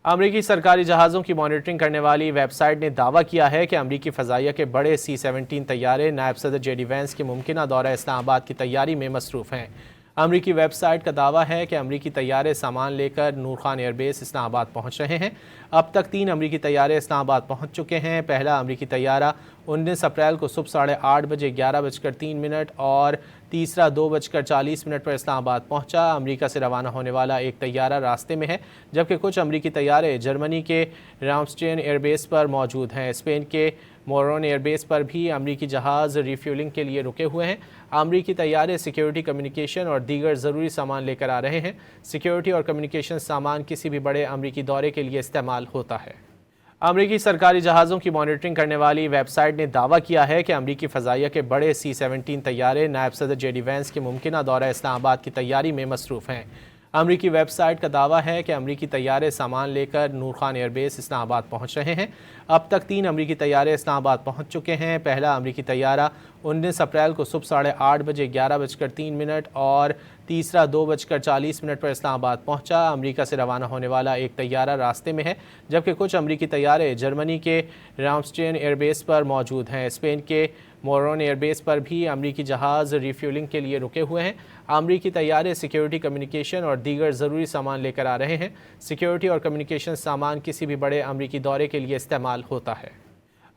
अमरीकी सरकारी जहाज़ों की मॉनिटरिंग करने वाली वेबसाइट ने दावा किया है कि अमरीकी फ़ज़ाइया के बड़े C-17 तैयारे नायब सदर JD वैंस के मुमकिना दौरा इस्लामाबाद की तैयारी में मसरूफ़ हैं। अमरीकी वेबसाइट का दावा है कि अमरीकी तैयारे सामान लेकर नूर खान एयरबेस इस्लामाबाद पहुंच रहे हैं। अब तक 3 अमरीकी तैयारे इस्लामाबाद पहुंच चुके हैं। पहला अमरीकी तैयारा 19 अप्रैल को सुबह 8:30 बजे 11:03 और तीसरा 2:40 पर इस्लामाबाद पहुंचा। अमरीका से रवाना होने वाला एक तैयारा रास्ते में है, जबकि कुछ अमरीकी तैयारे जर्मनी के रामस्टेन एयरबेस पर मौजूद हैं। स्पेन के मोरन एयरबेस पर भी अमरीकी जहाज़ रिफ्यूलिंग के लिए रुके हुए हैं। अमरीकी तैयारे सिक्योरिटी, कम्युनिकेशन और दीगर ज़रूरी सामान लेकर आ रहे हैं। सिक्योरिटी और कम्युनिकेशन सामान किसी भी बड़े अमरीकी दौरे के लिए इस्तेमाल होता है। अमरीकी सरकारी जहाज़ों की मॉनिटरिंग करने वाली वेबसाइट ने दावा किया है कि अमरीकी फ़ज़ाइया के बड़े C-17 तैयारे नायब सदर JD वैंस के मुमकिना दौरा इस्लामाबाद की तैयारी में मसरूफ़ हैं। अमरीकी वेबसाइट का दावा है कि अमरीकी तैयारे सामान लेकर नूर खान एयरबेस इस्लामाबाद पहुंच रहे हैं। अब तक 3 अमरीकी तैयारे इस्लामाबाद पहुंच चुके हैं। पहला अमरीकी तैयारा 19 अप्रैल को सुबह 8:30 बजे 11:03 और तीसरा 2:40 पर इस्लामाबाद पहुंचा। अमरीका से रवाना होने वाला एक तैयारा रास्ते में है, जबकि कुछ अमरीकी तैयारे जर्मनी के रामस्टेन एयरबेस पर मौजूद हैं। स्पेन के मोरन एयरबेस पर भी अमरीकी जहाज़ रिफ्यूलिंग के लिए रुके हुए हैं। अमरीकी तैयारे सिक्योरिटी, कम्युनिकेशन और दीगर ज़रूरी सामान लेकर आ रहे हैं। सिक्योरिटी और कम्युनिकेशन सामान किसी भी बड़े अमरीकी दौरे के लिए इस्तेमाल होता है।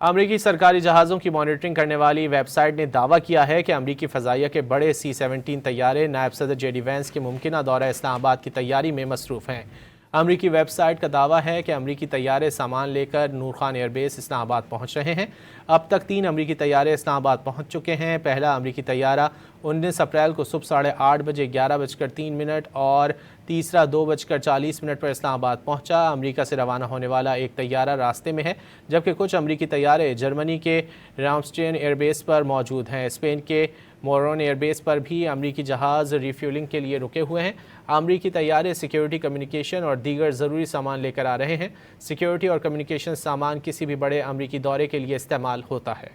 अमरीकी सरकारी जहाज़ों की मॉनिटरिंग करने वाली वेबसाइट ने दावा किया है कि अमरीकी फ़ज़ाइया के बड़े C-17 तैयारे नायब सदर JD वैंस के मुमकिना दौरा इस्लामाबाद की तैयारी में मसरूफ़ हैं। अमरीकी वेबसाइट का दावा है कि अमरीकी तैयारे सामान लेकर नूर खान एयरबेस इस्लामाबाद पहुंच रहे हैं। अब तक 3 अमरीकी तैयारे इस्लामाबाद पहुंच चुके हैं। पहला अमरीकी तैयारा 19 अप्रैल को सुबह 8:30 बजे 11:03 और तीसरा 2:40 पर इस्लामाबाद पहुंचा। अमरीका से रवाना होने वाला एक तैयारा रास्ते में है, जबकि कुछ अमरीकी तैयारे जर्मनी के रामस्टेन एयरबेस पर मौजूद हैं। स्पेन के मोरन एयरबेस पर भी अमरीकी जहाज़ रिफ्यूलिंग के लिए रुके हुए हैं। अमरीकी तैयारे सिक्योरिटी, कम्युनिकेशन और दीगर ज़रूरी सामान लेकर आ रहे हैं। सिक्योरिटी और कम्युनिकेशन सामान किसी भी बड़े अमरीकी दौरे के लिए इस्तेमाल होता है।